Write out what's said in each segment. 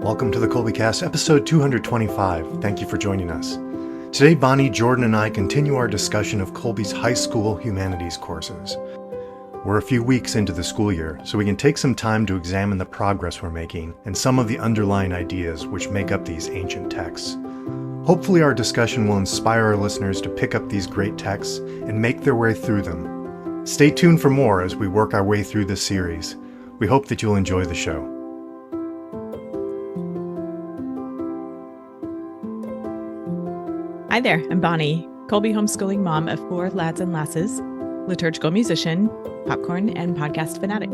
Welcome to the Kolbecast, episode 225. Thank you for joining us. Today, Bonnie, Jordan, and I continue our discussion of Kolbe's high school humanities courses. We're a few weeks into the school year, so we can take some time to examine the progress we're making and some of the underlying ideas which make up these ancient texts. Hopefully, our discussion will inspire our listeners to pick up these great texts and make their way through them. Stay tuned for more as we work our way through this series. We hope that you'll enjoy the show. Hi there, I'm Bonnie, Kolbe homeschooling mom of 4 lads and lasses, liturgical musician, popcorn, and podcast fanatic.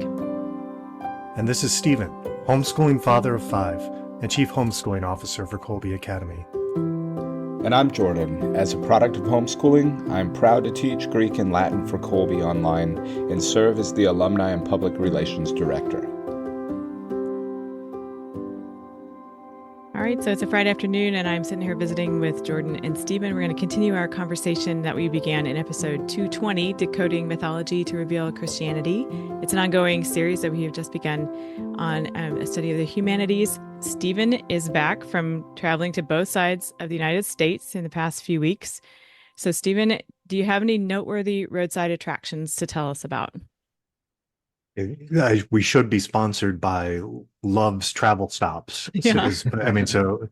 And this is Stephen, homeschooling father of 5 and chief homeschooling officer for Kolbe Academy. And I'm Jordan. As a product of homeschooling, I'm proud to teach Greek and Latin for Kolbe online and serve as the Alumni and Public Relations Director. All right, so it's a Friday afternoon, and I'm sitting here visiting with Jordan and Stephen. We're going to continue our conversation that we began in episode 220, Decoding Mythology to Reveal Christianity. It's an ongoing series that we have just begun on a study of the humanities. Stephen is back from traveling to both sides of the United States in the past few weeks. So, Stephen, do you have any noteworthy roadside attractions to tell us about? We should be sponsored by Love's Travel Stops. Yeah. So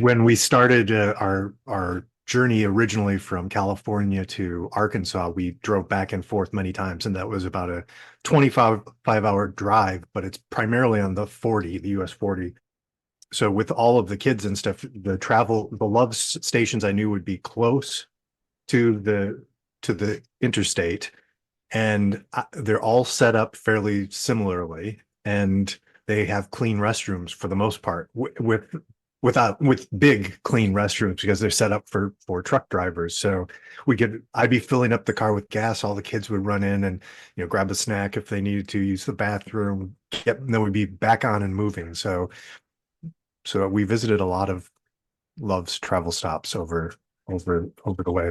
when we started our journey originally from California to Arkansas, we drove back and forth many times, and that was about a 25-hour drive, but it's primarily on the US 40. So with all of the kids and stuff, the Love's stations I knew would be close to the interstate. And they're all set up fairly similarly, and they have clean restrooms for the most part, with big clean restrooms because they're set up for truck drivers. So I'd be filling up the car with gas. All the kids would run in and grab a snack if they needed to, use the bathroom. And then we'd be back on and moving. So we visited a lot of Love's Travel Stops over the way.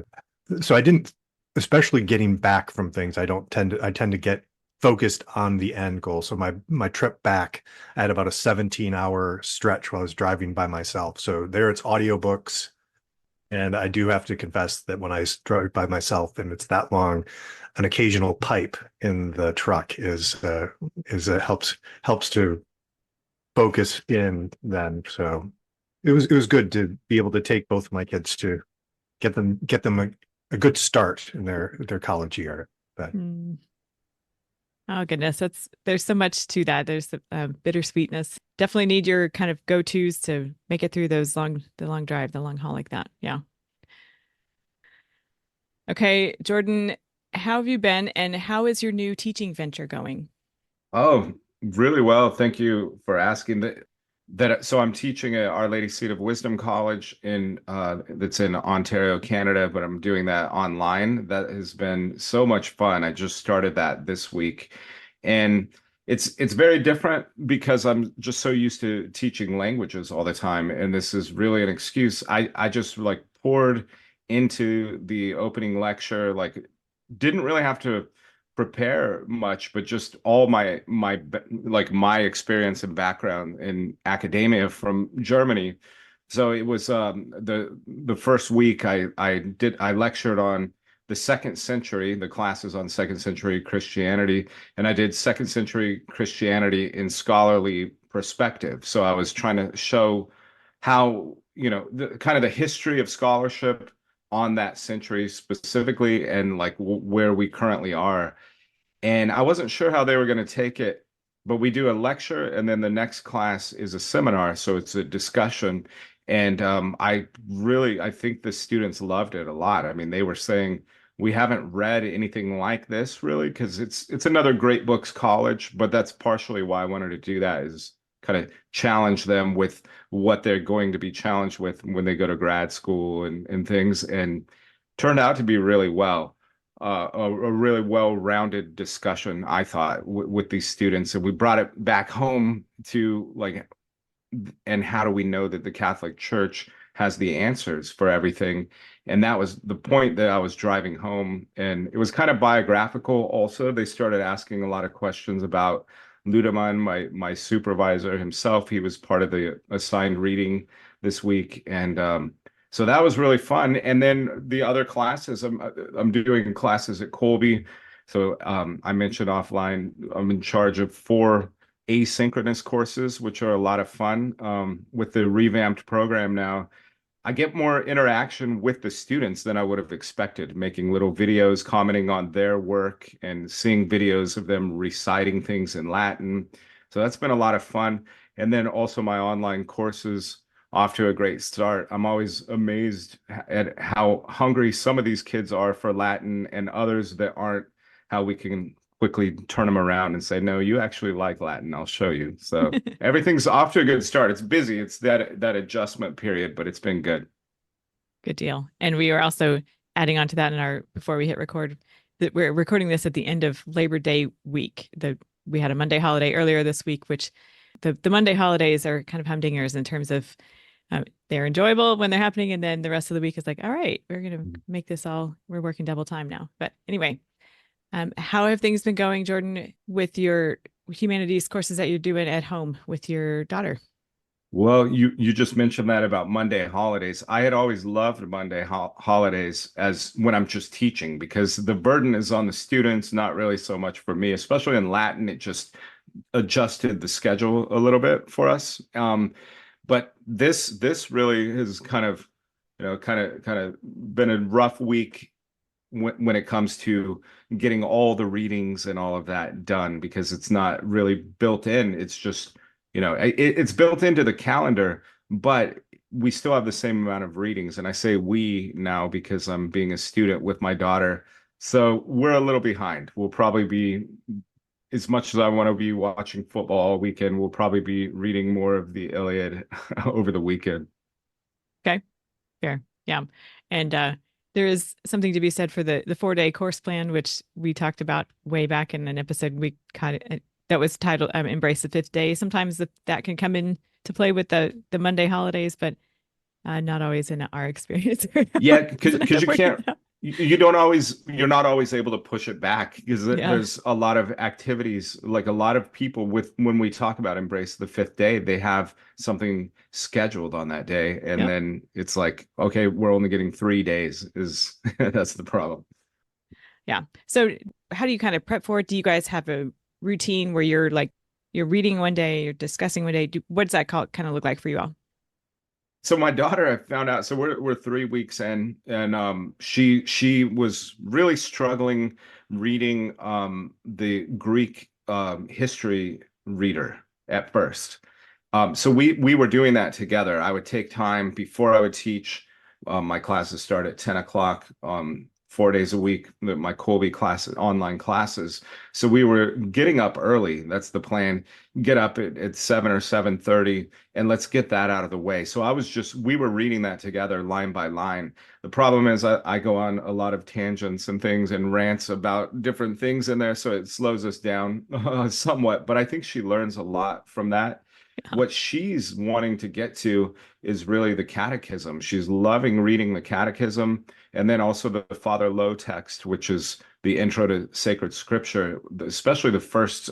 So I didn't. Especially getting back from things, I tend to get focused on the end goal. So my trip back, I had about a 17-hour stretch while I was driving by myself. So there it's audiobooks. And I do have to confess that when I drive by myself and it's that long, an occasional pipe in the truck helps to focus in then. So it was good to be able to take both of my kids to get them a good start in their college year. But oh goodness, there's so much to that. There's the bittersweetness. Definitely need your kind of go-tos to make it through the long drive, the long haul like that. Yeah. Okay, Jordan, how have you been, and how is your new teaching venture going? Oh, really well. Thank you for asking that. So I'm teaching at Our Lady Seat of Wisdom College that's in Ontario, Canada, but I'm doing that online. That has been so much fun. I just started that this week, and it's very different because I'm just so used to teaching languages all the time, and this is really an excuse. I just poured into the opening lecture, didn't really have to prepare much, but just all my experience and background in academia from Germany. So it was the first week I lectured on the 2nd century, the classes on 2nd century Christianity, and I did 2nd century Christianity in scholarly perspective. So I was trying to show how the history of scholarship on that century specifically, and where we currently are. And I wasn't sure how they were going to take it, but we do a lecture, and then the next class is a seminar, so it's a discussion. And I think the students loved it a lot. I mean, they were saying, we haven't read anything like this really, because it's another great books college, but that's partially why I wanted to do that, is kind of challenge them with what they're going to be challenged with when they go to grad school and things, and turned out to be really well. A really well-rounded discussion, I thought, with these students. And we brought it back home to and how do we know that the Catholic Church has the answers for everything? And that was the point that I was driving home. And it was kind of biographical also. They started asking a lot of questions about Ludemann, my supervisor himself, he was part of the assigned reading this week, and so that was really fun. And then the other classes, I'm doing classes at Kolbe. So I mentioned offline, I'm in charge of 4 asynchronous courses, which are a lot of fun. With the revamped program now, I get more interaction with the students than I would have expected, making little videos, commenting on their work, and seeing videos of them reciting things in Latin. So that's been a lot of fun. And then also my online courses off to a great start. I'm always amazed at how hungry some of these kids are for Latin, and others that aren't, how we can quickly turn them around and say, no, you actually like Latin. I'll show you. So everything's off to a good start. It's busy. It's that adjustment period, but it's been good. Good deal. And we are also adding on to that in our, before we hit record, that we're recording this at the end of Labor Day week. We had a Monday holiday earlier this week, which the Monday holidays are kind of humdingers in terms of they're enjoyable when they're happening. And then the rest of the week is like, all right, we're going to make this all, we're working double time now. But anyway, how have things been going, Jordan, with your humanities courses that you're doing at home with your daughter? Well, you just mentioned that about Monday holidays. I had always loved Monday holidays as when I'm just teaching, because the burden is on the students, not really so much for me, especially in Latin. It just adjusted the schedule a little bit for us. But this really has kind of been a rough week when it comes to getting all the readings and all of that done, because it's not really built in. It's just, it's built into the calendar, but we still have the same amount of readings. And I say we now because I'm being a student with my daughter. So we're a little behind. We'll probably be, as much as I want to be watching football all weekend, we'll probably be reading more of the Iliad over the weekend. Okay, fair. Yeah. And there is something to be said for the 4-day course plan, which we talked about way back in an episode we kind of that was titled Embrace the Fifth Day. Sometimes that can come in to play with the Monday holidays, but not always in our experience. Yeah, because you can't, you're not always able to push it back, because there's a lot of activities, like a lot of people when we talk about Embrace the Fifth Day, they have something scheduled on that day. And then it's like, okay, we're only getting 3 days that's the problem. Yeah. So how do you kind of prep for it? Do you guys have a routine where you're reading one day, you're discussing one day? What does that kind of look like for you all? So my daughter, I found out, so we're 3 weeks in, and she was really struggling reading the Greek history reader at first. So we were doing that together. I would take time before I would teach. My classes start at 10 o'clock, 4 days a week, my Kolbe classes, online classes. So we were getting up early. That's the plan. Get up at 7 or 7:30, and let's get that out of the way. So we were reading that together line by line. The problem is I go on a lot of tangents and things and rants about different things in there, so it slows us down somewhat. But I think she learns a lot from that. What she's wanting to get to is really the catechism. She's loving reading the catechism, and then also the Father Lowe text, which is the intro to sacred scripture. Especially the first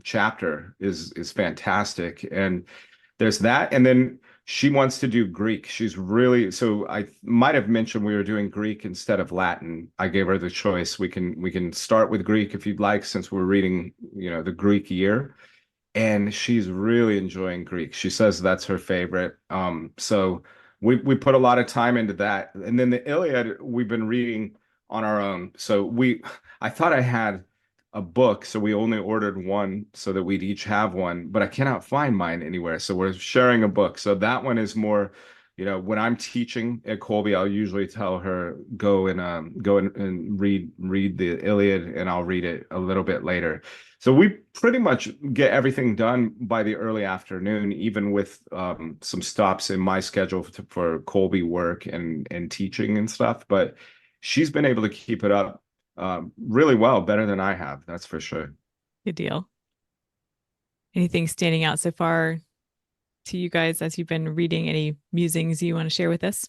chapter is fantastic. And there's that. And then she wants to do Greek. She's really, so I might have mentioned we were doing Greek instead of Latin. I gave her the choice. We can start with Greek if you'd like, since we're reading, the Greek year. And she's really enjoying Greek. She says that's her favorite. So we put a lot of time into that. And then the Iliad, we've been reading on our own. So I thought I had a book, so we only ordered one so that we'd each have one, but I cannot find mine anywhere. So we're sharing a book. So that one is more, when I'm teaching at Kolbe, I'll usually tell her, go and read the Iliad, and I'll read it a little bit later. So we pretty much get everything done by the early afternoon, even with some stops in my schedule for Kolbe work and teaching and stuff. But she's been able to keep it up really well, better than I have. That's for sure. Good deal. Anything standing out so far to you guys as you've been reading? Any musings you want to share with us?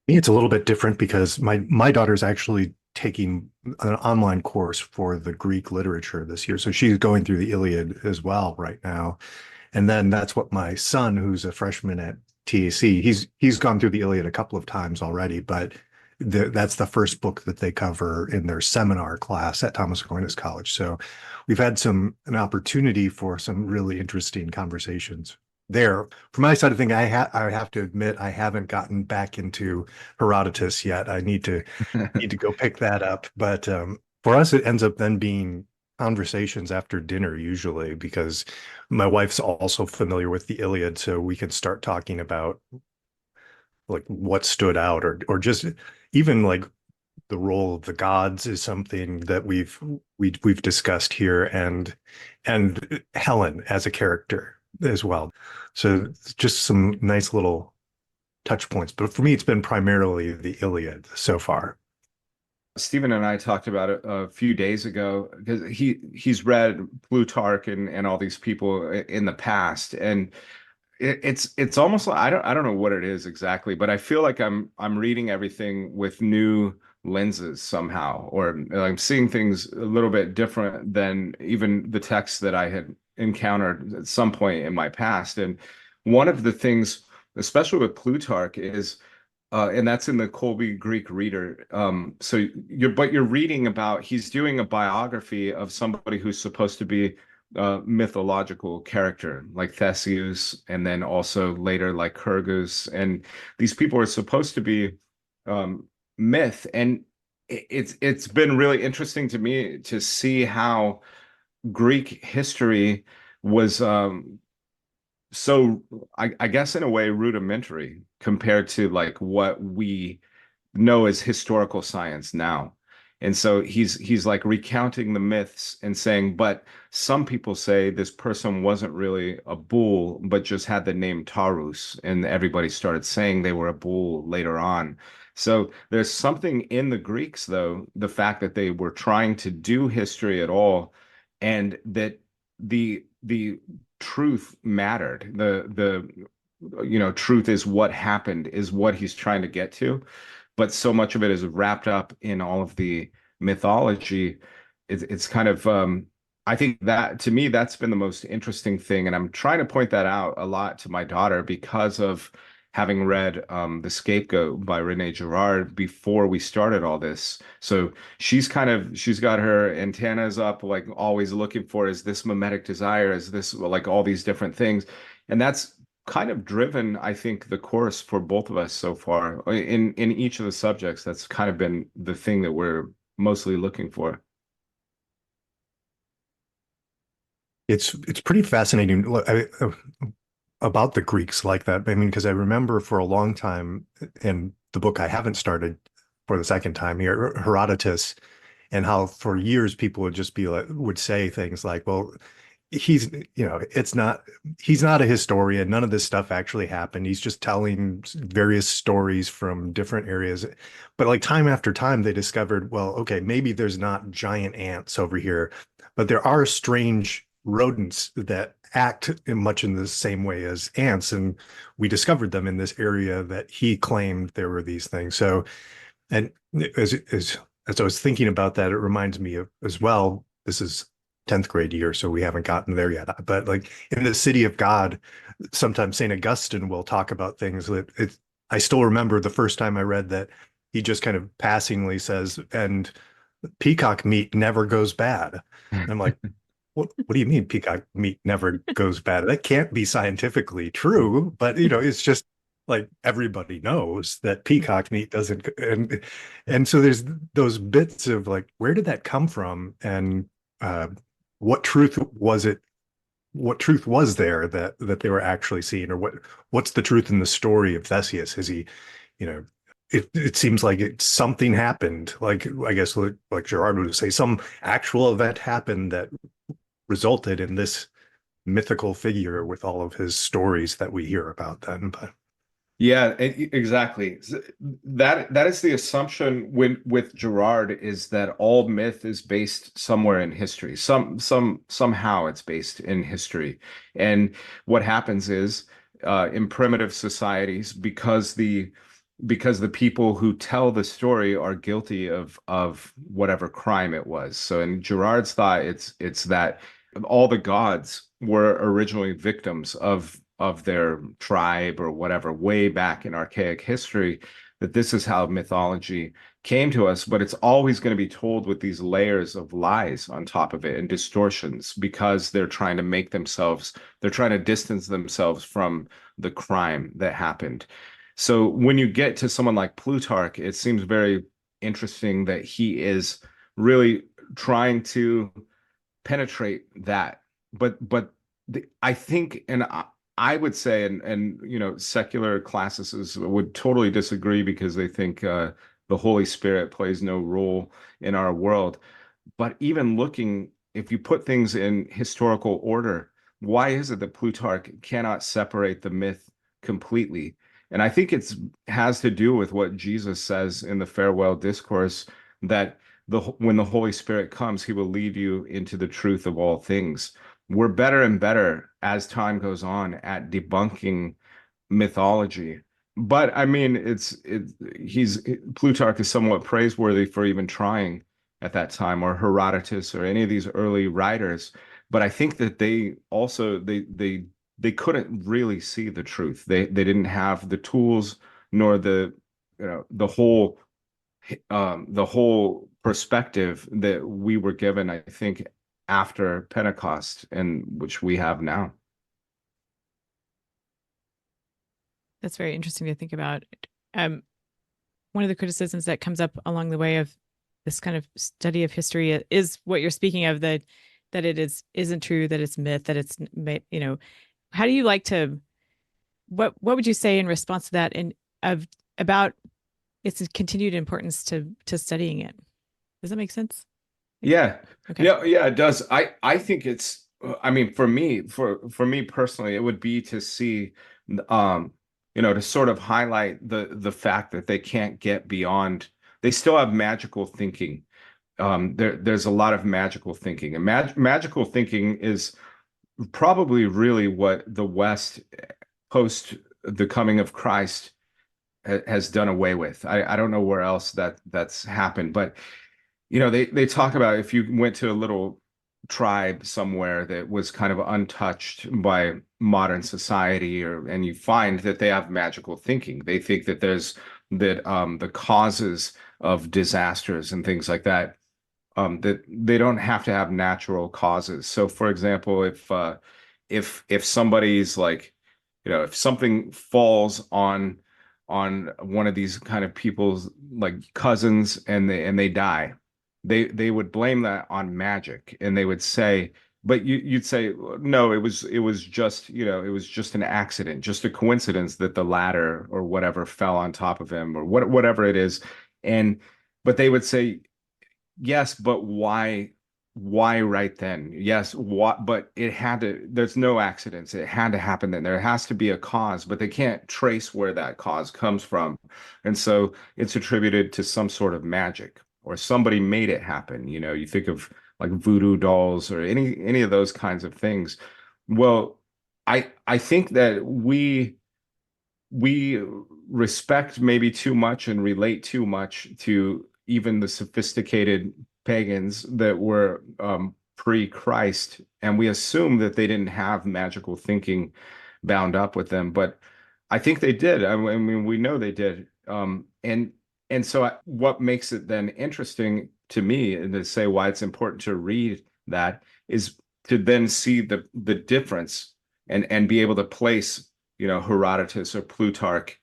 Me, it's a little bit different because my daughter's actually taking an online course for the Greek literature this year. So she's going through the Iliad as well right now. And then that's what my son, who's a freshman at TAC, he's gone through the Iliad a couple of times already, but that's the first book that they cover in their seminar class at Thomas Aquinas College. So we've had an opportunity for some really interesting conversations there. From my side of things, I have to admit I haven't gotten back into Herodotus yet. I need to go pick that up. But for us, it ends up then being conversations after dinner usually, because my wife's also familiar with the Iliad, so we can start talking about like what stood out, or just even like the role of the gods is something that we've discussed here, and Helen as a character as well. So it's just some nice little touch points. But for me, it's been primarily the Iliad so far. Stephen and I talked about it a few days ago because he's read Plutarch and all these people in the past, and it's almost like I don't know what it is exactly, but I feel like I'm reading everything with new lenses somehow, or I'm seeing things a little bit different than even the texts that I had encountered at some point in my past. And one of the things, especially with Plutarch, is and that's in the Kolbe Greek Reader. So you're reading about, he's doing a biography of somebody who's supposed to be a mythological character, like Theseus, and then also later like Kyrgus, and these people are supposed to be myth. And it's been really interesting to me to see how Greek history was so I guess in a way rudimentary compared to like what we know as historical science now. And so he's like recounting the myths and saying, but some people say this person wasn't really a bull, but just had the name Taurus, and everybody started saying they were a bull later on. So there's something in the Greeks, though, the fact that they were trying to do history at all, and that the truth mattered. The truth is what happened, is what he's trying to get to. But so much of it is wrapped up in all of the mythology. It's kind of I think that to me that's been the most interesting thing, and I'm trying to point that out a lot to my daughter because of having read The Scapegoat by Rene Girard before we started all this. So she's got her antennas up, like always looking for, is this mimetic desire? Is this like all these different things? And that's kind of driven, I think, the course for both of us so far in each of the subjects. That's kind of been the thing that we're mostly looking for. It's pretty fascinating about the Greeks like that. I mean, because I remember for a long time in the book I haven't started for the second time here, Herodotus, and how for years people would just be like, would say things like, well, he's not a historian, none of this stuff actually happened, he's just telling various stories from different areas. But like time after time they discovered, well, okay, maybe there's not giant ants over here, but there are strange rodents that act much in the same way as ants, and we discovered them in this area that he claimed there were these things. So, and as I was thinking about that, it reminds me of as well, this is 10th grade year, so we haven't gotten there yet. But like in the City of God, sometimes St. Augustine will talk about things that I still remember the first time I read that he just kind of passingly says, and peacock meat never goes bad. And I'm like, what do you mean peacock meat never goes bad? That can't be scientifically true, but it's just like everybody knows that peacock meat doesn't. And so there's those bits of like, where did that come from? And what truth was it? What truth was there that they were actually seeing, or what's the truth in the story of Theseus? Is he, it seems like something happened. Like I guess like Gerard would say, some actual event happened that resulted in this mythical figure with all of his stories that we hear about then. But yeah, exactly. That is the assumption with Gerard, is that all myth is based somewhere in history. Somehow it's based in history. And what happens is in primitive societies, because because the people who tell the story are guilty of whatever crime it was. So in Girard's thought, it's that all the gods were originally victims of their tribe or whatever way back in archaic history, that this is how mythology came to us, but it's always going to be told with these layers of lies on top of it and distortions, because they're trying to they're trying to distance themselves from the crime that happened. So when you get to someone like Plutarch, it seems very interesting that he is really trying to penetrate that. But I think, and I would say, and secular classicists would totally disagree because they think the Holy Spirit plays no role in our world. But even looking, if you put things in historical order, why is it that Plutarch cannot separate the myth completely? And I think it has to do with what Jesus says in the farewell discourse, that when the Holy Spirit comes, he will lead you into the truth of all things. We're better and better as time goes on at debunking mythology. But I mean, Plutarch is somewhat praiseworthy for even trying at that time, or Herodotus, or any of these early writers. But I think that they also they couldn't really see the truth. They didn't have the tools, nor the whole perspective that we were given, I think, after Pentecost, and which we have now. That's very interesting to think about. One of the criticisms that comes up along the way of this kind of study of history is what you're speaking of, that it isn't true, that it's myth, that it's, how do you like to, what would you say in response to that, and about its continued importance to studying it? Does that make sense? Yeah. Okay. Yeah, it does. I think it's, I mean, for me personally, it would be to see, to sort of highlight the fact that they can't get beyond, they still have magical thinking. There's a lot of magical thinking, and magical thinking is probably really what the West, post the coming of Christ, has done away with. I don't know where else that's happened, but they talk about, if you went to a little tribe somewhere that was kind of untouched by modern society, and you find that they have magical thinking. They think that the causes of disasters and things like that, that they don't have to have natural causes. So for example, if somebody's like, if something falls on one of these kind of people's like cousins, and they die, they would blame that on magic, and they would say, but you'd say, no, it was just, it was just an accident, just a coincidence that the ladder or whatever fell on top of him, or whatever it is. But they would say, yes, but why right then? Yes, what? But it had to, there's no accidents. It had to happen then. There has to be a cause, but they can't trace where that cause comes from. And so it's attributed to some sort of magic, or somebody made it happen. You think of like voodoo dolls, or any of those kinds of things. Well, I think that we respect maybe too much and relate too much to even the sophisticated pagans that were pre-Christ, and we assume that they didn't have magical thinking bound up with them, but I think they did. I mean, we know they did. And so what makes it then interesting to me, and to say why it's important to read that, is to then see the difference, and be able to place, Herodotus or Plutarch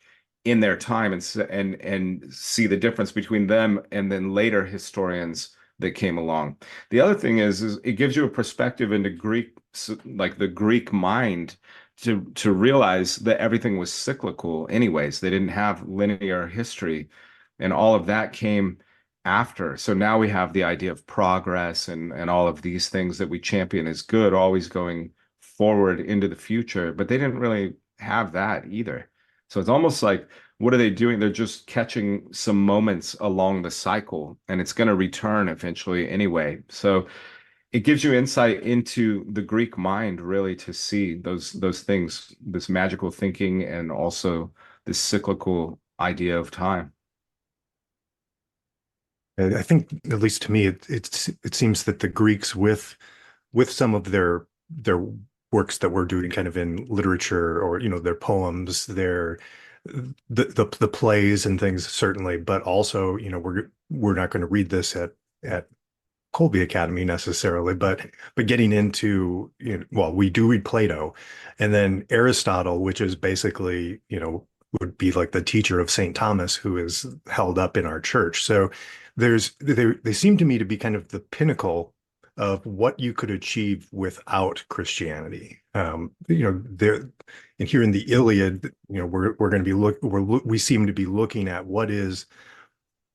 in their time, and see the difference between them and then later historians that came along. The other thing is it gives you a perspective into Greek, like the Greek mind, to realize that everything was cyclical anyways. They didn't have linear history, and all of that came after. So now we have the idea of progress, and all of these things that we champion as good, always going forward into the future, but they didn't really have that either. So it's almost like, what are they doing? They're just catching some moments along the cycle, and it's going to return eventually anyway. So it gives you insight into the Greek mind, really, to see those things, this magical thinking, and also this cyclical idea of time. I think, at least to me, it seems that the Greeks, with some of their works that we're doing kind of in literature, or their poems, their the plays and things, certainly, but also, we're not going to read this at Kolbe Academy necessarily, but getting into, well, we do read Plato, and then Aristotle, which is basically, would be like the teacher of St. Thomas, who is held up in our church. So they seem to me to be kind of the pinnacle of what you could achieve without Christianity. There, and here in the Iliad, we're going to be we seem to be looking at what is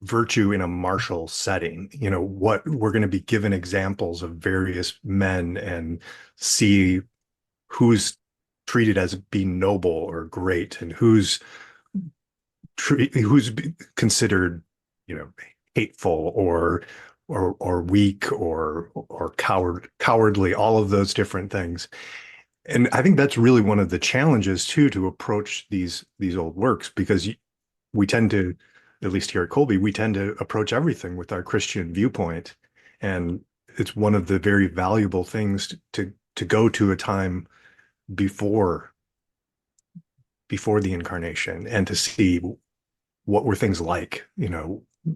virtue in a martial setting. What we're going to be given examples of various men and see who's treated as being noble or great, and who's considered, hateful or weak or cowardly, all of those different things. And I think that's really one of the challenges too, to approach these old works, because we tend to, at least here at Kolbe, we tend to approach everything with our Christian viewpoint. And it's one of the very valuable things to go to a time before the incarnation, and to see what were things like,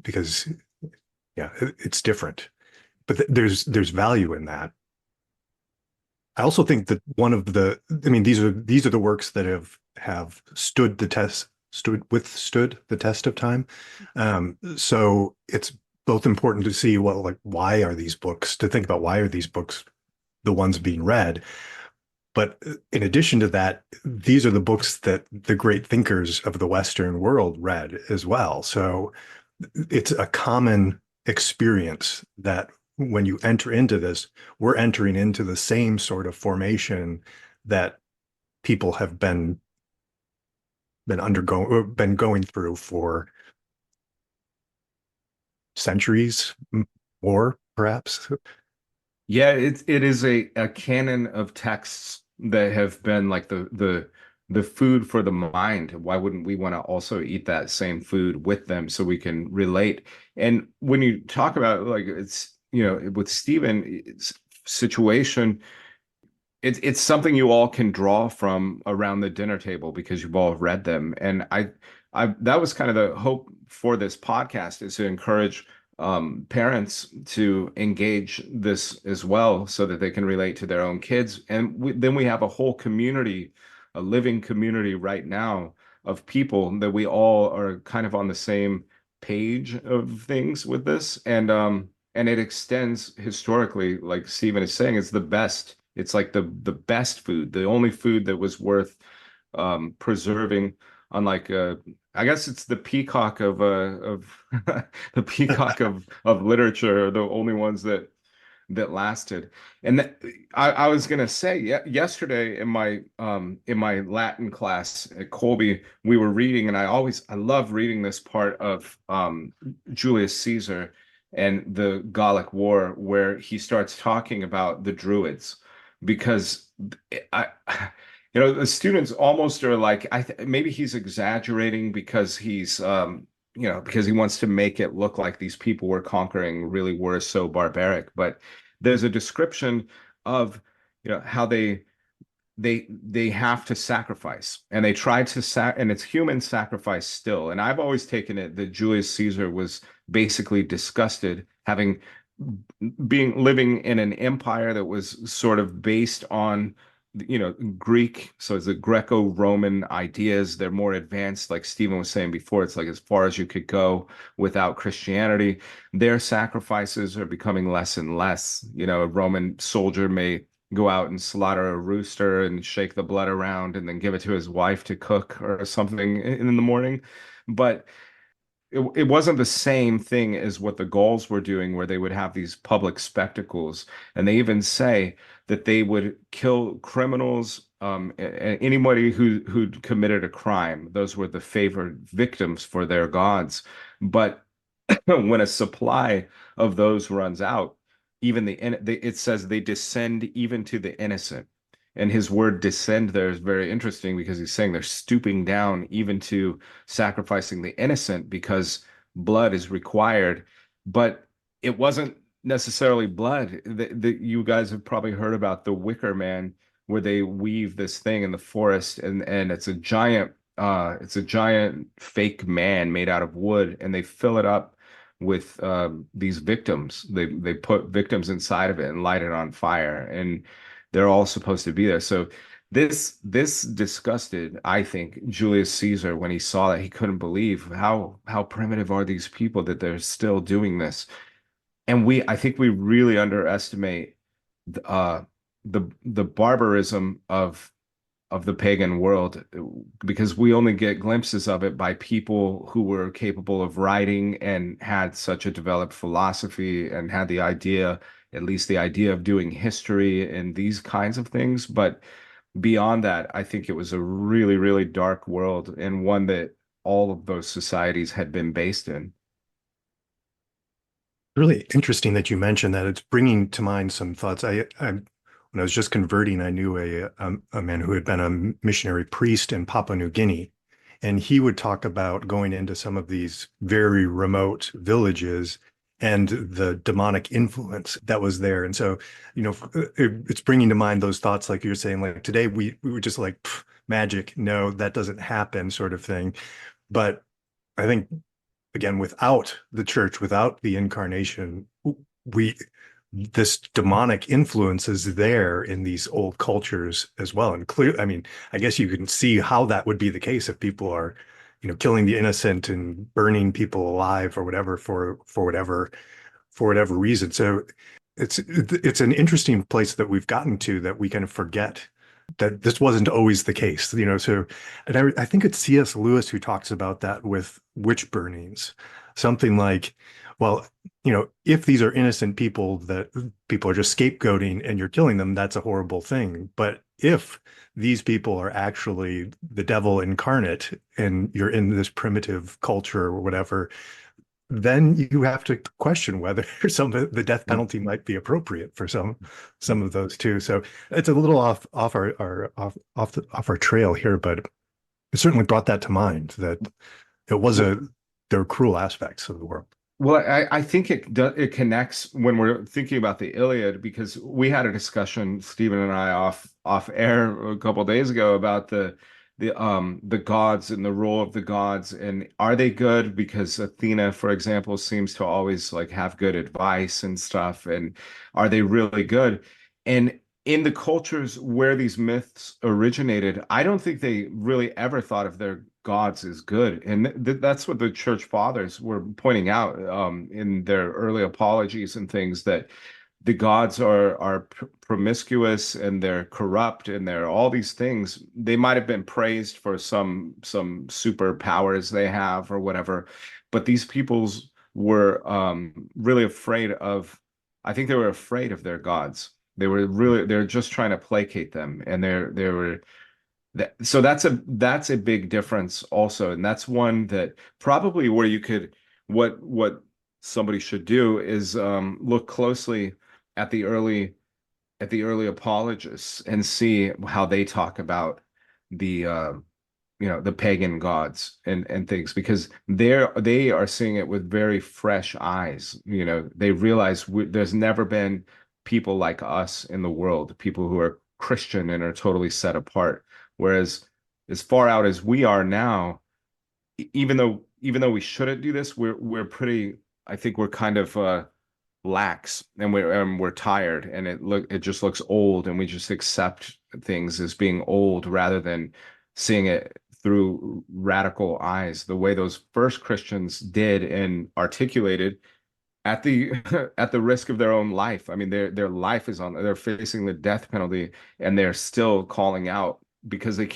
because yeah, it's different. But there's value in that. I also think that I mean, these are the works that have withstood the test of time. So it's both important to see, well, like, to think about why are these books the ones being read. But in addition to that, these are the books that the great thinkers of the Western world read as well. So it's a common experience that when you enter into this, we're entering into the same sort of formation that people have been going through for centuries, or perhaps. Yeah, it is a canon of texts that have been like the food for the mind. Why wouldn't we want to also eat that same food with them so we can relate? And when you talk about, like, it's, with Stephen's situation, it's something you all can draw from around the dinner table because you've all read them. And I that was kind of the hope for this podcast, is to encourage parents to engage this as well, so that they can relate to their own kids. And then we have a whole community, a living community right now of people that we all are kind of on the same page of things with this. And it extends historically, like Stephen is saying, it's the best. It's like the best food, the only food that was worth preserving. Unlike I guess it's the peacock of the peacock of literature, the only ones that lasted. And I was gonna say, yesterday in my Latin class at Kolbe, we were reading, and I love reading this part of Julius Caesar and the Gallic War, where he starts talking about the Druids, because I the students almost are like, maybe he's exaggerating because because he wants to make it look like these people we're conquering really were so barbaric. But there's a description of, how they have to sacrifice, and they try to and it's human sacrifice still. And I've always taken it that Julius Caesar was basically disgusted, having living in an empire that was sort of based on, Greek. So it's the Greco-Roman ideas. They're more advanced, like Stephen was saying before. It's like as far as you could go without Christianity. Their sacrifices are becoming less and less. A Roman soldier may go out and slaughter a rooster and shake the blood around and then give it to his wife to cook or something in the morning. But it wasn't the same thing as what the Gauls were doing, where they would have these public spectacles. And they even say that they would kill criminals, anybody who'd committed a crime. Those were the favored victims for their gods. But when a supply of those runs out, even it says they descend even to the innocent. And his word descend there is very interesting because he's saying they're stooping down even to sacrificing the innocent because blood is required. But it wasn't necessarily blood. You guys have probably heard about the Wicker Man, where they weave this thing in the forest, and it's a giant fake man made out of wood, and they fill it up with these victims. They put victims inside of it and light it on fire, and they're all supposed to be there. So this disgusted, I think, Julius Caesar when he saw that. He couldn't believe how primitive are these people that they're still doing this. And I think we really underestimate uh, the barbarism of the pagan world, because we only get glimpses of it by people who were capable of writing and had such a developed philosophy and had the idea, at least the idea of doing history and these kinds of things. But beyond that, I think it was a really, really dark world, and one that all of those societies had been based in. Really interesting that you mentioned that. It's bringing to mind some thoughts. When I was just converting, I knew a man who had been a missionary priest in Papua New Guinea, and he would talk about going into some of these very remote villages and the demonic influence that was there. And so, it's bringing to mind those thoughts, like you're saying, like today we were just like magic. No, that doesn't happen, sort of thing. But I think, again, without the church, without the incarnation, we this demonic influence is there in these old cultures as well. And clear, I mean, I guess you can see how that would be the case if people are, killing the innocent and burning people alive or whatever for whatever reason. So it's an interesting place that we've gotten to, that we kind of forget that this wasn't always the case, So, and I think it's C.S. Lewis who talks about that with witch burnings, something like, well, if these are innocent people that people are just scapegoating and you're killing them, that's a horrible thing. But if these people are actually the devil incarnate and you're in this primitive culture or whatever, then you have to question whether some of the death penalty might be appropriate for some of those too. So it's a little off our trail here, but it certainly brought that to mind, that it was there were cruel aspects of the world. Well, I think it connects when we're thinking about the Iliad, because we had a discussion, Stephen and I, off air a couple of days ago about the gods and the role of the gods, and are they good? Because Athena, for example, seems to always like have good advice and stuff, and are they really good? And in the cultures where these myths originated, I don't think they really ever thought of their gods as good. And that's what the church fathers were pointing out in their early apologies and things, that the gods are promiscuous and they're corrupt and they're all these things. They might have been praised for some superpowers they have or whatever, but these peoples were really afraid of, I think they were afraid of their gods. They're just trying to placate them, and they were so that's a big difference also, and that's one that probably where you could, what somebody should do is look closely at the early apologists and see how they talk about the the pagan gods and things, because they are seeing it with very fresh eyes. They realize there's never been people like us in the world, people who are Christian and are totally set apart. Whereas as far out as we are now, even though we shouldn't do this, we're pretty, I think we're kind of lax, and we're tired, and it just looks old, and we just accept things as being old rather than seeing it through radical eyes, the way those first Christians did and articulated at the at the risk of their own life. I mean, their life is they're facing the death penalty, and they're still calling out, because they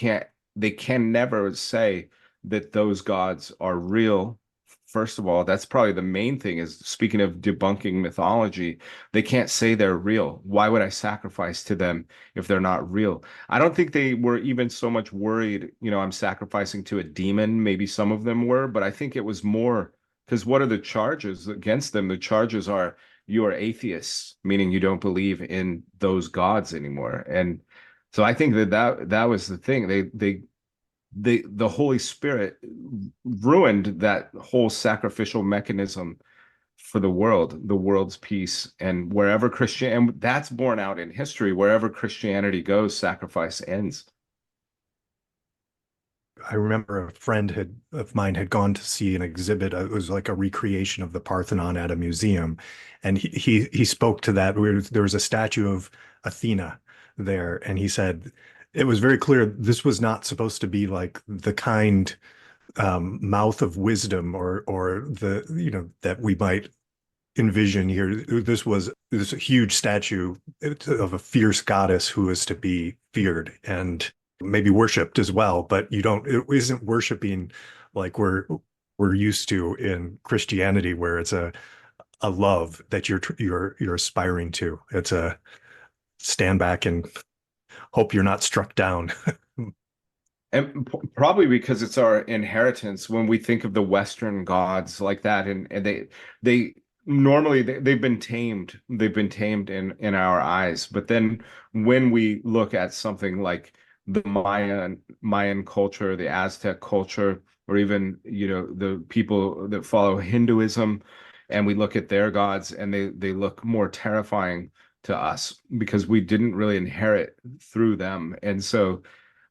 can never say that those gods are real. First of all, that's probably the main thing, is speaking of debunking mythology, they can't say they're real. Why would I sacrifice to them if they're not real? I don't think they were even so much worried, I'm sacrificing to a demon. Maybe some of them were, but I think it was more because what are the charges against them? The charges are, you are atheists, meaning you don't believe in those gods anymore. And So I think that was the thing. The Holy Spirit ruined that whole sacrificial mechanism for the world's peace. And wherever and that's borne out in history, wherever Christianity goes, sacrifice ends. I remember a friend of mine had gone to see an exhibit. It was like a recreation of the Parthenon at a museum, and he spoke to that. There was a statue of Athena there, and he said it was very clear this was not supposed to be like the kind mouth of wisdom or the that we might envision here. This huge statue of a fierce goddess who is to be feared and maybe worshipped as well, but it isn't worshiping like we're used to in Christianity, where it's a love that you're aspiring to. It's a stand back and hope you're not struck down. And probably because it's our inheritance when we think of the Western gods like that, and they normally they've been tamed. They've been tamed in our eyes. But then when we look at something like the Mayan culture, the Aztec culture, or even the people that follow Hinduism, and we look at their gods, and they look more terrifying to us because we didn't really inherit through them. And so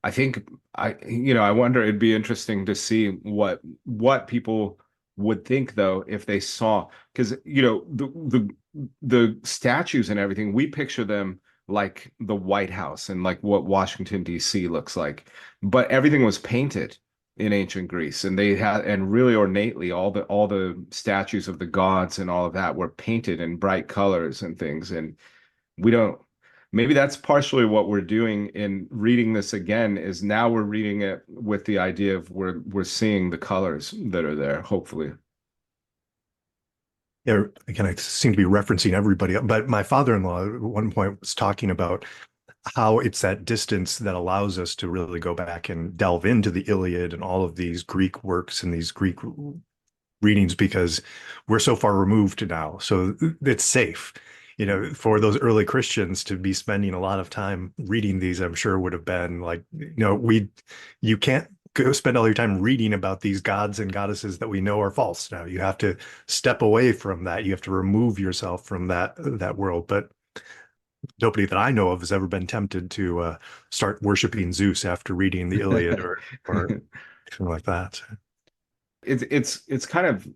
I think I wonder, it'd be interesting to see what people would think though if they saw, because the statues and everything, we picture them like the White House and like what Washington D.C. looks like, but everything was painted in ancient Greece, and they had, and really ornately, all the statues of the gods and all of that were painted in bright colors and things, and we don't. Maybe that's partially what we're doing in reading this again, is now we're reading it with the idea of we're seeing the colors that are there, hopefully. Yeah, again, I seem to be referencing everybody, but my father-in-law at one point was talking about how it's that distance that allows us to really go back and delve into the Iliad and all of these Greek works and these Greek readings, because we're so far removed now. So it's safe. For those early Christians to be spending a lot of time reading these, I'm sure would have been like, you can't go spend all your time reading about these gods and goddesses that we know are false. Now you have to step away from that. You have to remove yourself from that world. But nobody that I know of has ever been tempted to start worshiping Zeus after reading the Iliad or anything like that. It's kind of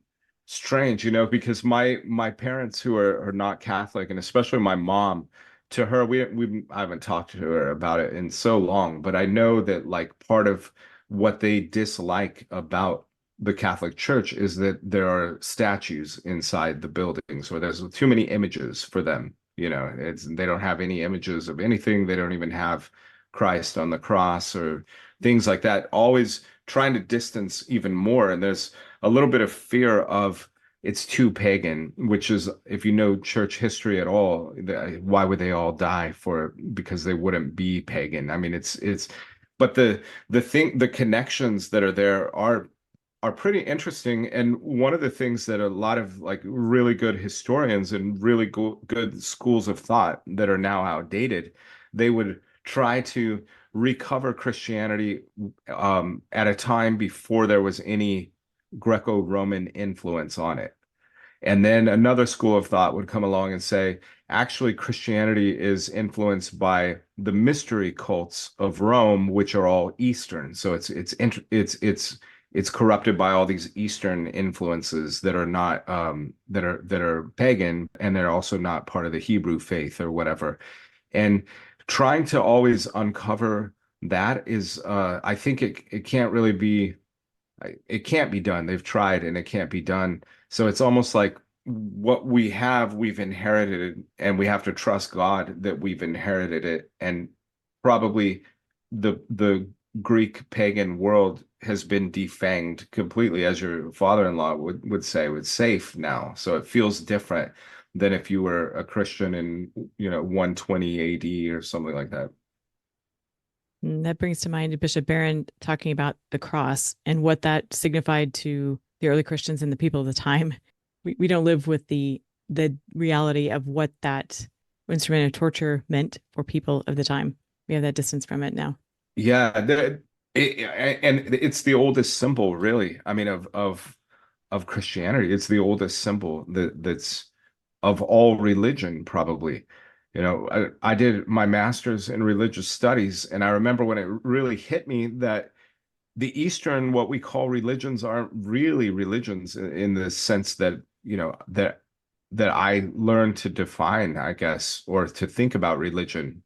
strange, because my parents who are not Catholic, and especially my mom, to her, I haven't talked to her about it in so long, but I know that like part of what they dislike about the Catholic Church is that there are statues inside the buildings, or there's too many images for them. They don't have any images of anything. They don't even have Christ on the cross or things like that. Always trying to distance even more. And there's a little bit of fear of it's too pagan, which is, if you know church history at all, why would they all die for? Because they wouldn't be pagan. I mean, but the connections that are there are pretty interesting. And one of the things that a lot of like really good historians and really good schools of thought that are now outdated, they would try to recover Christianity at a time before there was any Greco-Roman influence on it. And then another school of thought would come along and say, actually, Christianity is influenced by the mystery cults of Rome, which are all Eastern. So it's corrupted by all these Eastern influences that are not that are pagan, and they're also not part of the Hebrew faith or whatever. And trying to always uncover that is, I think it can't really be, it can't be done. They've tried and it can't be done. So it's almost like what we have, we've inherited it, and we have to trust God that we've inherited it. And probably the Greek pagan world has been defanged completely, as your father-in-law would say, it's safe now. So it feels different than if you were a Christian in 120 AD or something like that. And that brings to mind Bishop Barron talking about the cross and what that signified to the early Christians and the people of the time. We don't live with the reality of what that instrument of torture meant for people of the time. we have that distance from it now. Yeah, and it's the oldest symbol, really. I mean, of Christianity. It's the oldest symbol that's of all religion, probably. You know, I did my master's in religious studies, and I remember when it really hit me that the Eastern, what we call religions, aren't really religions in the sense that, you know, that I learned to define, I guess, or to think about religion.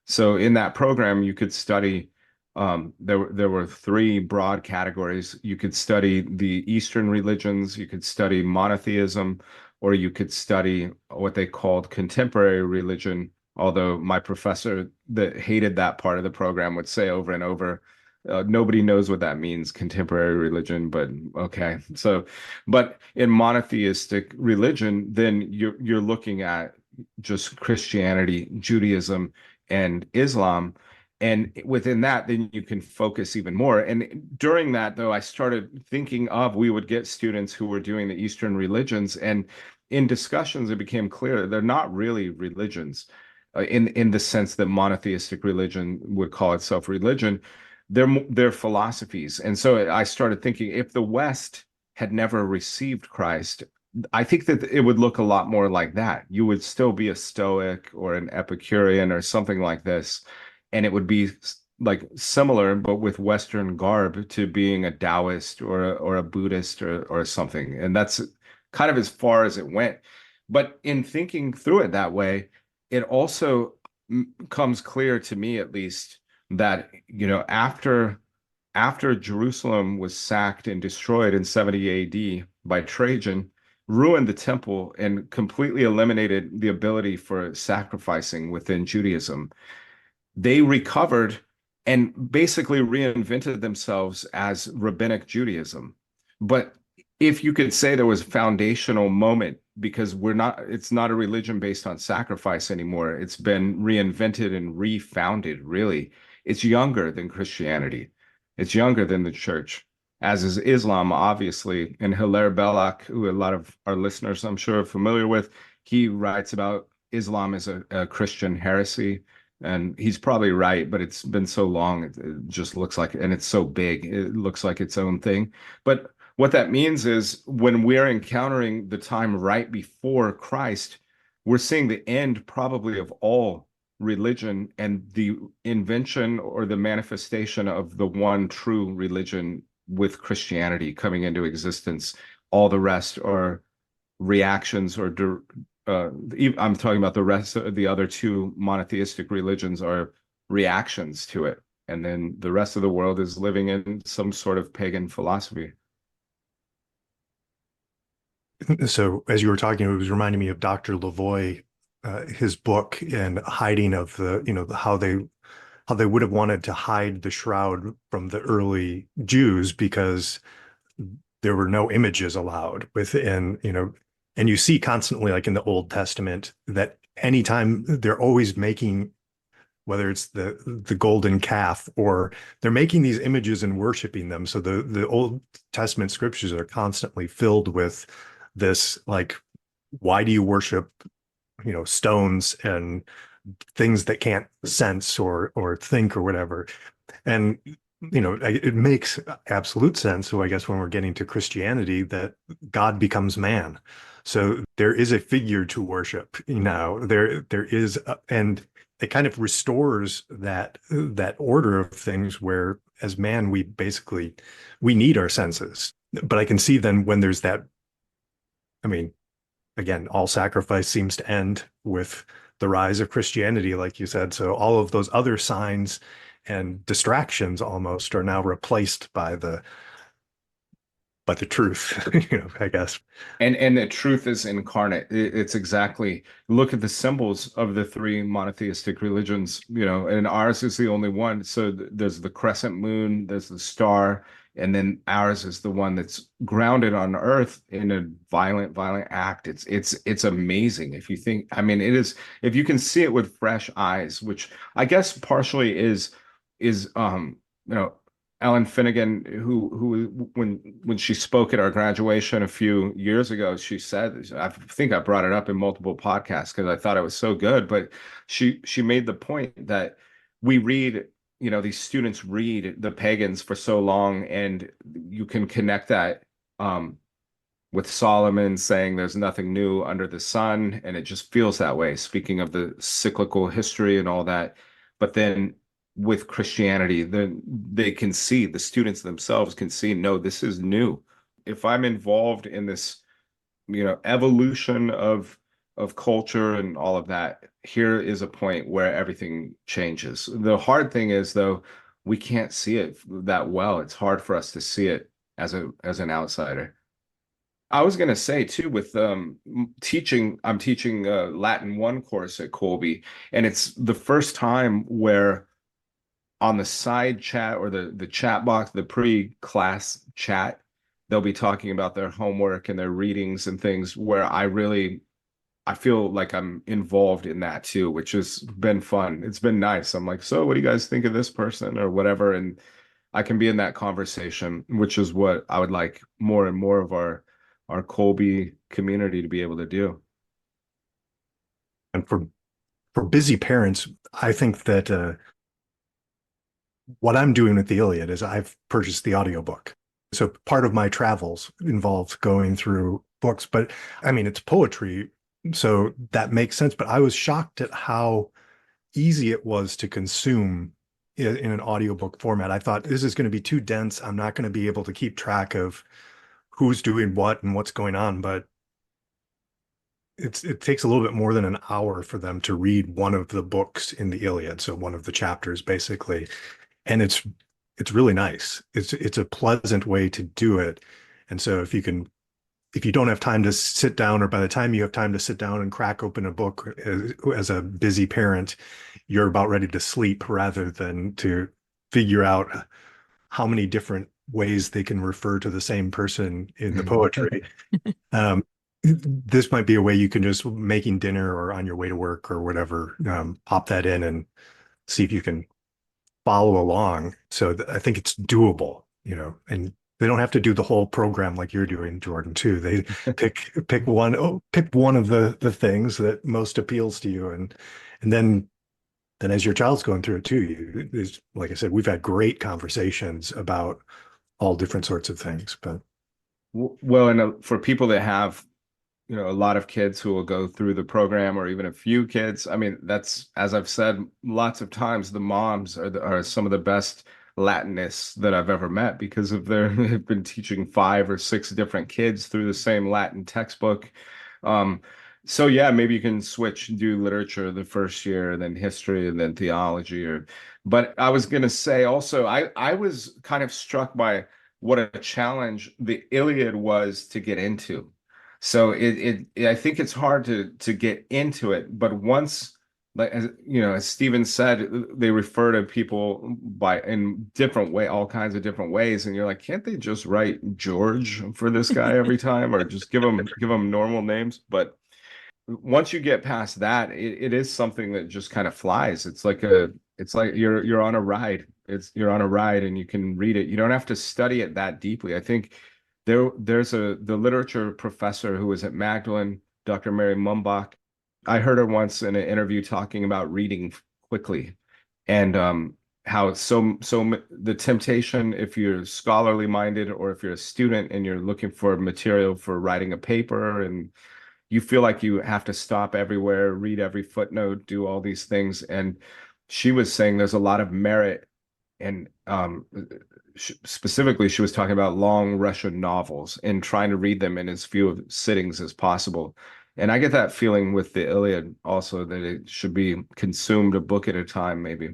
So in that program, you could study, there were three broad categories. You could study the Eastern religions, you could study monotheism, or you could study what they called contemporary religion. Although my professor that hated that part of the program would say over and over, nobody knows what that means, contemporary religion, but okay. So, but in monotheistic religion, then you're looking at just Christianity, Judaism, and Islam. And within that, then you can focus even more. And during that, though, I started thinking of, we would get students who were doing the Eastern religions, and in discussions, it became clear they're not really religions, in the sense that monotheistic religion would call itself religion. They're philosophies. And so I started thinking, if the West had never received Christ, I think that it would look a lot more like that. You would still be a Stoic or an Epicurean or something like this, and it would be like similar, but with Western garb, to being a Taoist or a Buddhist or something. And that's kind of as far as it went. But in thinking through it that way, it also comes clear to me, at least, that, you know, after Jerusalem was sacked and destroyed in 70 AD by Trajan, ruined the temple and completely eliminated the ability for sacrificing within Judaism, they recovered and basically reinvented themselves as rabbinic Judaism. But if you could say there was a foundational moment, because it's not a religion based on sacrifice anymore. It's been reinvented and refounded, really. It's younger than Christianity. It's younger than the church, as is Islam, obviously. And Hilaire Belloc, who a lot of our listeners, I'm sure, are familiar with, he writes about Islam as a Christian heresy. And he's probably right, but it's been so long, it just looks like, and it's so big, it looks like its own thing. But what that means is, when we're encountering the time right before Christ, we're seeing the end probably of all religion and the invention or the manifestation of the one true religion, with Christianity coming into existence. All the rest are reactions, or I'm talking about the rest of the other two monotheistic religions are reactions to it. And then the rest of the world is living in some sort of pagan philosophy. So as you were talking, it was reminding me of Dr. Lavoie, his book, and hiding of the, you know, how they would have wanted to hide the shroud from the early Jews, because there were no images allowed within, you know, and you see constantly, like in the Old Testament, that anytime they're always making, whether it's the golden calf, or they're making these images and worshiping them. So the Old Testament scriptures are constantly filled with this, like, why do you worship, you know, stones and things that can't sense or think or whatever? And, you know, it makes absolute sense. So I guess when we're getting to Christianity, that God becomes man. So there is a figure to worship. You know, there is, and it kind of restores that order of things, where as man, we need our senses. But I can see then when there's that, I mean, again, all sacrifice seems to end with the rise of Christianity, like you said. So all of those other signs and distractions almost are now replaced by the truth, you know, I guess. And the truth is incarnate. It's exactly, look at the symbols of the three monotheistic religions, you know, and ours is the only one. So there's the crescent moon, there's the star, and then ours is the one that's grounded on earth in a violent act. It's amazing. If you think, I mean, it is, if you can see it with fresh eyes, which I guess partially is you know, Ellen Finnegan, who when she spoke at our graduation a few years ago, she said, I think I brought it up in multiple podcasts because I thought it was so good, but she made the point that we read, these students read the pagans for so long, and you can connect that with Solomon saying there's nothing new under the sun, and it just feels that way, speaking of the cyclical history and all that. But then with Christianity, then they can see, the students themselves can see, no, this is new. If I'm involved in this, evolution of culture and all of that, here is a point where everything changes. The hard thing is, though, we can't see it that well. It's hard for us to see it as an outsider. I was gonna say too, with teaching, I'm teaching a Latin 1 course at Kolbe, and it's the first time where on the side chat or the chat box, the pre-class chat, they'll be talking about their homework and their readings and things where I feel like I'm involved in that too, which has been fun. It's been nice. I'm like, so what do you guys think of this person or whatever? And I can be in that conversation, which is what I would like more and more of our Kolbe community to be able to do. And for busy parents, I think that what I'm doing with the Iliad is I've purchased the audiobook. So part of my travels involves going through books, but I mean, it's poetry, so that makes sense. But I was shocked at how easy it was to consume in an audiobook format. I thought this is going to be too dense. I'm not going to be able to keep track of who's doing what and what's going on. But it takes a little bit more than an hour for them to read one of the books in the Iliad, so one of the chapters basically, and it's really nice. It's a pleasant way to do it. And so if you don't have time to sit down, or by the time you have time to sit down and crack open a book as a busy parent, you're about ready to sleep rather than to figure out how many different ways they can refer to the same person in the poetry. This might be a way you can just making dinner or on your way to work or whatever, pop that in and see if you can follow along. So I think it's doable, and they don't have to do the whole program like you're doing, Jordan, too. They pick one of the things that most appeals to you, and then as your child's going through it too, like I said, we've had great conversations about all different sorts of things. But Well, and for people that have a lot of kids who will go through the program, or even a few kids. I mean, that's, as I've said lots of times, the moms are some of the best Latinists that I've ever met, because of they've been teaching 5 or 6 different kids through the same Latin textbook. So yeah, maybe you can switch and do literature the first year, and then history, and then theology. But I was going to say also, I was kind of struck by what a challenge the Iliad was to get into. So I think it's hard to get into it, but once, like, as Stephen said, they refer to people in different way, all kinds of different ways, and you're like, can't they just write George for this guy every time, or just give him normal names? But once you get past that, it is something that just kind of flies. It's like you're on a ride. You're on a ride, and you can read it. You don't have to study it that deeply. I think there's the literature professor who was at Magdalen, Dr. Mary Mumbach. I heard her once in an interview talking about reading quickly, and how the temptation, if you're scholarly minded, or if you're a student and you're looking for material for writing a paper, and you feel like you have to stop everywhere, read every footnote, do all these things. And she was saying there's a lot of merit, and specifically she was talking about long Russian novels and trying to read them in as few sittings as possible. And I get that feeling with the Iliad also, that it should be consumed a book at a time, maybe.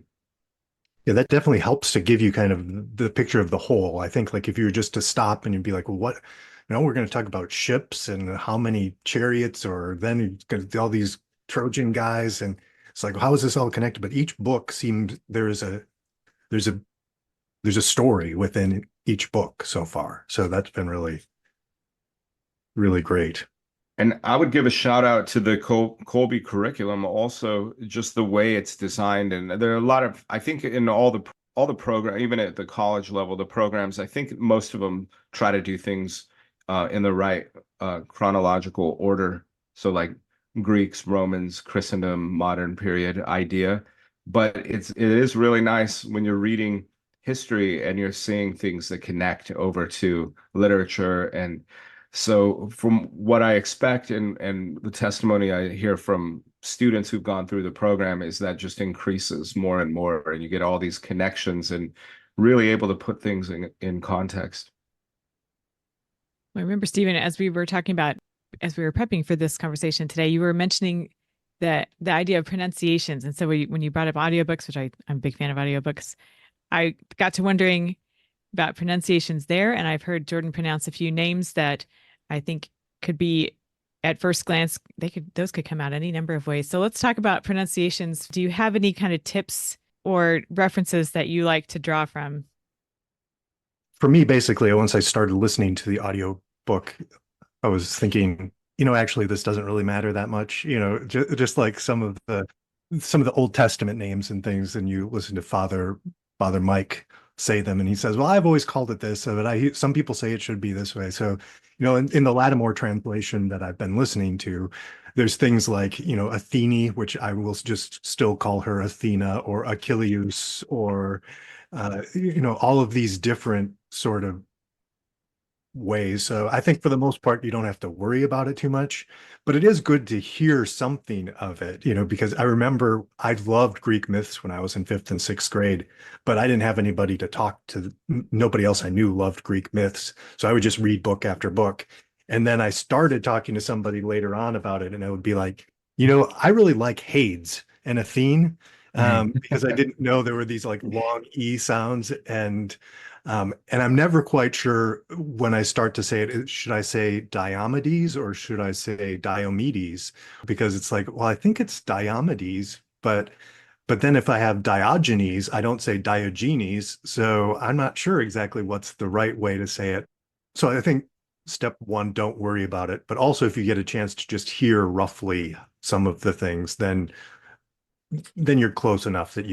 yeah, that definitely helps to give you kind of the picture of the whole. I think, like, if you were just to stop and you'd be like, well, what, we're going to talk about ships and how many chariots, or then you're going to all these Trojan guys. And it's like, how is this all connected? But each book seemed there's a story within each book so far. So that's been really, really great. And I would give a shout out to the Kolbe curriculum, also just the way it's designed. And there are a lot of, I think, in all the program, even at the college level, the programs, I think most of them try to do things in the right chronological order. So like Greeks, Romans, Christendom, modern period idea. but it is really nice when you're reading history and you're seeing things that connect over to literature. And so from what I expect and the testimony I hear from students who've gone through the program is that just increases more and more, and you get all these connections and really able to put things in context. I remember, Stephen, as we were talking about, as we were prepping for this conversation today, you were mentioning the idea of pronunciations. And so when you brought up audiobooks, which I'm a big fan of audiobooks, I got to wondering about pronunciations there. And I've heard Jordan pronounce a few names that I think could be, at first glance, those could come out any number of ways. So let's talk about pronunciations. Do you have any kind of tips or references that you like to draw from? For me, basically, once I started listening to the audio book, I was thinking, actually, this doesn't really matter that much. Just like some of the Old Testament names and things, and you listen to Father Mike say them, and he says, "Well, I've always called it this, but some people say it should be this way." So, in the Lattimore translation that I've been listening to, there's things like, Athene, which I will just still call her Athena, or Achilleus, or all of these different sort of ways. So I think for the most part, you don't have to worry about it too much, but it is good to hear something of it, because I remember I loved Greek myths when I was in fifth and sixth grade, but I didn't have anybody to talk to. Nobody else I knew loved Greek myths. So I would just read book after book. And then I started talking to somebody later on about it, and I would be like, I really like Hades and Athene, because I didn't know there were these like long E sounds, and I'm never quite sure when I start to say it, should I say Diomedes or should I say Diomedes? Because it's like, well, I think it's Diomedes, but then if I have Diogenes, I don't say Diogenes. So I'm not sure exactly what's the right way to say it. So I think step one, don't worry about it. But also if you get a chance to just hear roughly some of the things, then you're close enough that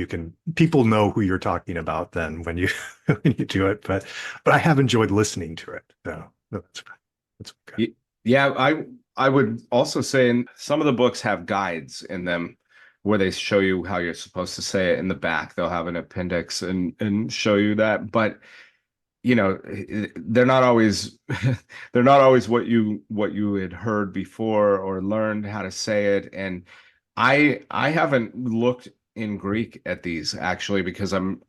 people know who you're talking about then when you when you do it. But I have enjoyed listening to it. So that's good. Yeah, I would also say in some of the books have guides in them where they show you how you're supposed to say it. In the back, they'll have an appendix and show you that. But they're not always they're not always what you had heard before or learned how to say it. And I haven't looked in Greek at these actually because I'm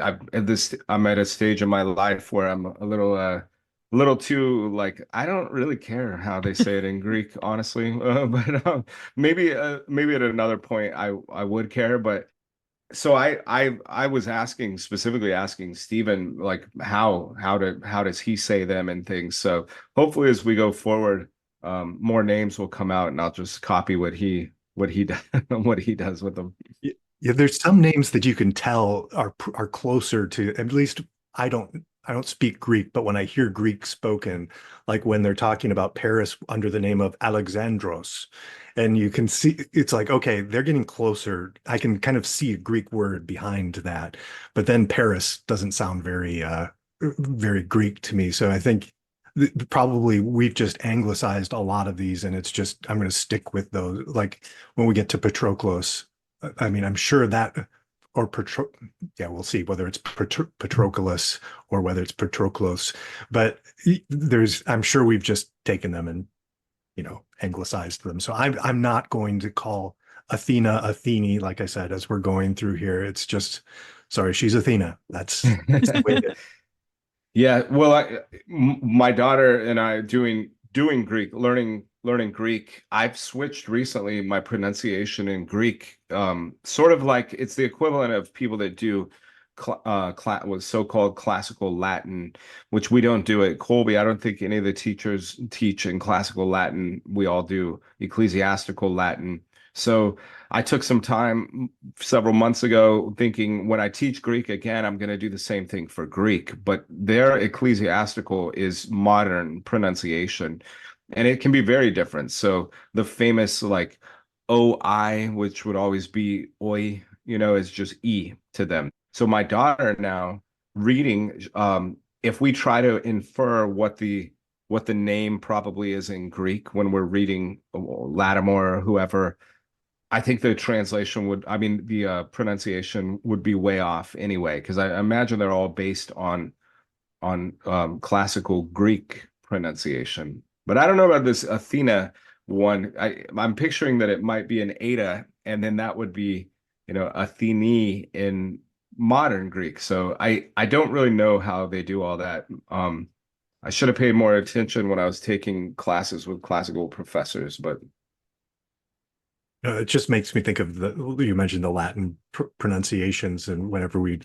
at a stage in my life where I'm a little too like I don't really care how they say it in Greek, honestly. But maybe at another point I would care. But so I was specifically asking Stephen like how does he say them and things. So hopefully as we go forward, more names will come out and I'll just copy what he does what he does with them. Yeah, there's some names that you can tell are closer to, at least I don't speak Greek, but when I hear Greek spoken, like when they're talking about Paris under the name of Alexandros, and you can see it's like, okay, they're getting closer. I can kind of see a Greek word behind that, but then Paris doesn't sound very Greek to me. So I think probably we've just anglicized a lot of these, and it's just I'm going to stick with those. Like when we get to Patroclus, I mean, I'm sure that or yeah, we'll see whether it's Patroclus or whether it's Patroclus. But I'm sure we've just taken them and anglicized them. So I'm not going to call Athena Athene, like I said, as we're going through here. It's just, sorry, she's Athena. That's the way it is. Yeah, well, my daughter and I doing Greek, learning Greek. I've switched recently my pronunciation in Greek, sort of like it's the equivalent of people that do was so-called classical Latin, which we don't do at Kolbe. I don't think any of the teachers teach in classical Latin. We all do ecclesiastical Latin. So I took some time several months ago thinking when I teach Greek again, I'm going to do the same thing for Greek, but their ecclesiastical is modern pronunciation and it can be very different. So the famous like OI, which would always be oi, is just E to them. So my daughter now reading, if we try to infer what the name probably is in Greek when we're reading Lattimore or whoever, I think the translation would, I mean, the pronunciation would be way off anyway, because I imagine they're all based on classical Greek pronunciation. But I don't know about this Athena one. I'm picturing that it might be an Ada, and then that would be, Athene in modern Greek. So I don't really know how they do all that. I should have paid more attention when I was taking classes with classical professors, but It just makes me think of you mentioned the Latin pronunciations, and whenever we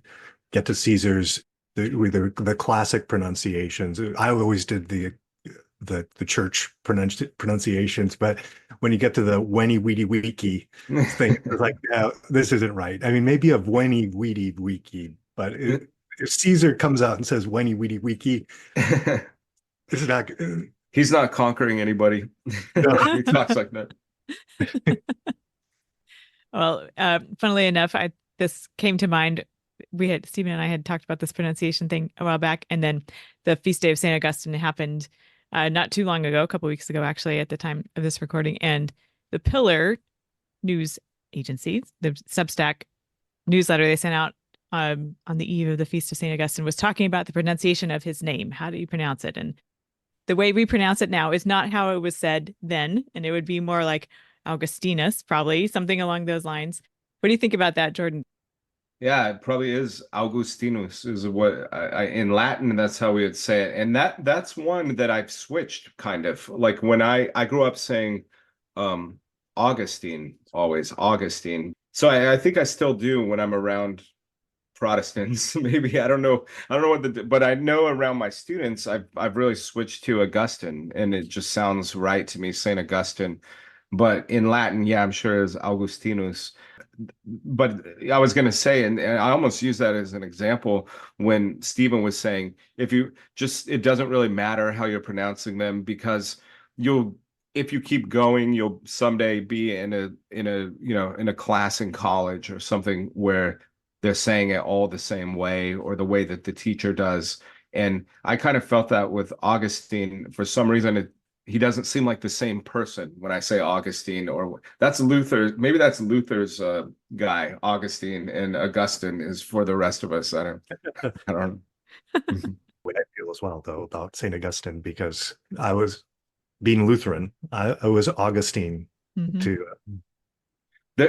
get to Caesar's, the classic pronunciations. I always did the church pronunciations, but when you get to the Weni Weedy Wiki thing, it's like, no, this isn't right. I mean, maybe a Weni Weedy Wiki, but if Caesar comes out and says Weni Weedy Wiki, this is not. he's not conquering anybody. No. He talks like that. Well, funnily enough, this came to mind. Stephen and I had talked about this pronunciation thing a while back, and then the feast day of St. Augustine happened not too long ago, a couple weeks ago, actually, at the time of this recording. And the Pillar news agency, the Substack newsletter they sent out on the eve of the feast of St. Augustine, was talking about the pronunciation of his name. How do you pronounce it? And the way we pronounce it now is not how it was said then, and it would be more like Augustinus, probably something along those lines. What do you think about that, Jordan? Yeah, it probably is Augustinus is what in Latin, that's how we would say it. And that's one that I've switched kind of. Like when I grew up saying Augustine, always Augustine. So I think I still do when I'm around Protestants. Maybe I don't know but I know around my students I've really switched to Augustine, and it just sounds right to me, Saint Augustine. But in Latin, yeah, I'm sure it's Augustinus. But I was going to say, and I almost use that as an example when Stephen was saying, it doesn't really matter how you're pronouncing them, because if you keep going, you'll someday be in a class in college or something where they're saying it all the same way, or the way that the teacher does. And I kind of felt that with Augustine. For some reason, he doesn't seem like the same person when I say Augustine, or that's Luther. Maybe that's Luther's guy, Augustine, and Augustine is for the rest of us. I don't know. Way I feel as well, though, about St. Augustine, because I was being Lutheran. I was Augustine to.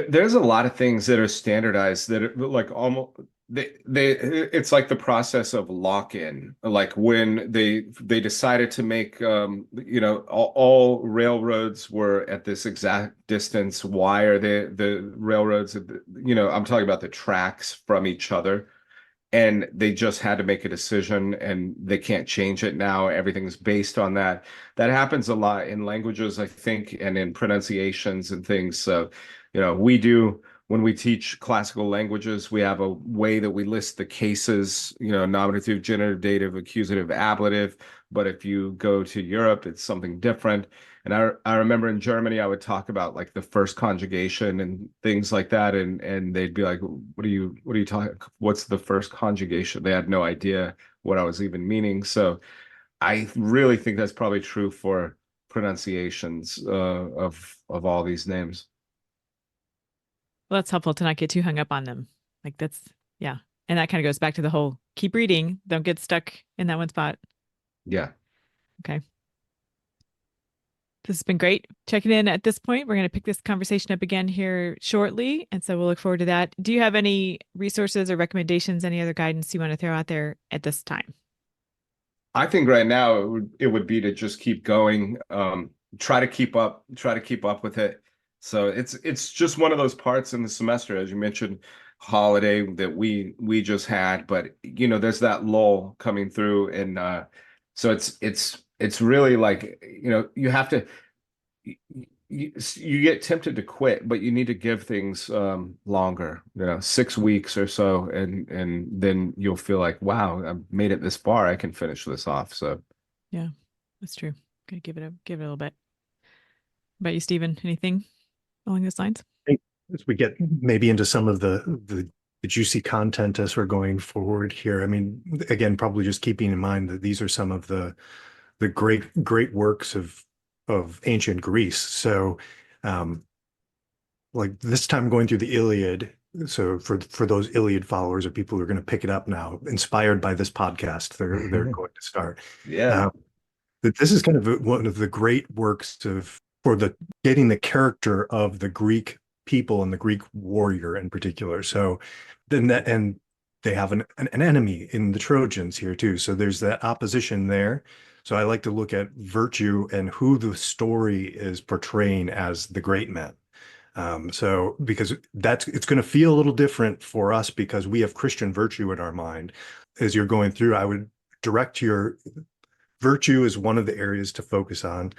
There's a lot of things that are standardized that are like almost it's like the process of lock-in. Like when they decided to make all railroads were at this exact distance. Why are the railroads I'm talking about the tracks from each other, and they just had to make a decision, and they can't change it now. Everything's based on that. That happens a lot in languages, I think, and in pronunciations and things. So when we teach classical languages, we have a way that we list the cases, nominative, genitive, dative, accusative, ablative. But if you go to Europe, it's something different. And I remember in Germany, I would talk about like the first conjugation and things like that. And they'd be like, what are you talking? What's the first conjugation? They had no idea what I was even meaning. So I really think that's probably true for pronunciations of all these names. Well, that's helpful to not get too hung up on them. Like yeah. And that kind of goes back to the whole keep reading. Don't get stuck in that one spot. Yeah. Okay. This has been great checking in at this point. We're going to pick this conversation up again here shortly. And so we'll look forward to that. Do you have any resources or recommendations, any other guidance you want to throw out there at this time? I think right now it would be to just keep going. Try to keep up with it. So it's just one of those parts in the semester, as you mentioned, holiday that we just had, but there's that lull coming through, and so it's really like you have to you get tempted to quit, but you need to give things longer, 6 weeks or so, and then you'll feel like, wow, I've made it this far, I can finish this off. So yeah, that's true. Gonna give it a little bit. What about you, Stephen? Anything along those lines? As we get maybe into some of the juicy content as we're going forward here, I mean, again, probably just keeping in mind that these are some of the great works of ancient Greece. So like this time going through the Iliad. So for those Iliad followers or people who are going to pick it up now, inspired by this podcast, they're going to start. Yeah. That this is kind of one of the great works of for the getting the character of the Greek people and the Greek warrior in particular. So then that, and they have an enemy in the Trojans here too. So there's that opposition there. So I like to look at virtue and who the story is portraying as the great men. So because it's going to feel a little different for us because we have Christian virtue in our mind. As you're going through, I would direct your virtue is one of the areas to focus on,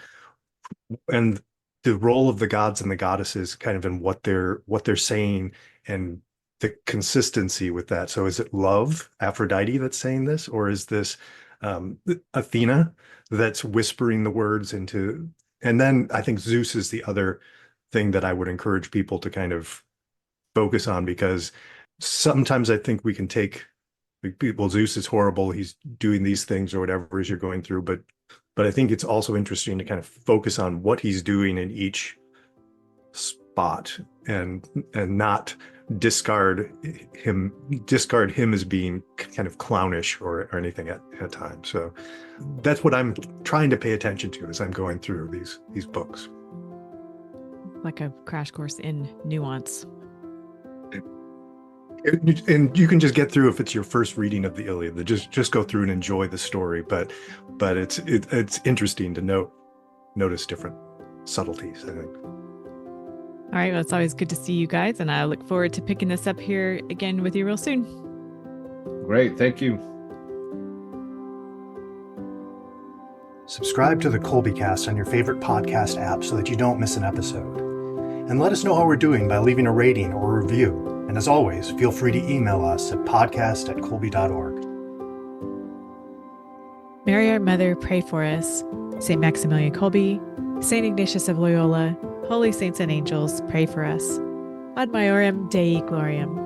and the role of the gods and the goddesses kind of in what they're saying and the consistency with that. So is it love, Aphrodite, that's saying this, or is this Athena that's whispering the words into, and then I think Zeus is the other thing that I would encourage people to kind of focus on, because sometimes I think we can take people, Zeus is horrible, he's doing these things or whatever as you're going through, but I think it's also interesting to kind of focus on what he's doing in each spot and not discard him as being kind of clownish or anything at times. So that's what I'm trying to pay attention to as I'm going through these books. Like a crash course in nuance. And you can just get through if it's your first reading of the Iliad. Just go through and enjoy the story, but it's interesting to notice different subtleties, I think. All right, well, it's always good to see you guys, and I look forward to picking this up here again with you real soon. Great, thank you. Subscribe to the Kolbecast on your favorite podcast app so that you don't miss an episode. And let us know how we're doing by leaving a rating or a review. And as always, feel free to email us at podcast@kolbe.org. Mary, our Mother, pray for us. St. Maximilian Kolbe, St. Ignatius of Loyola, holy saints and angels, pray for us. Ad maiorem Dei gloriam.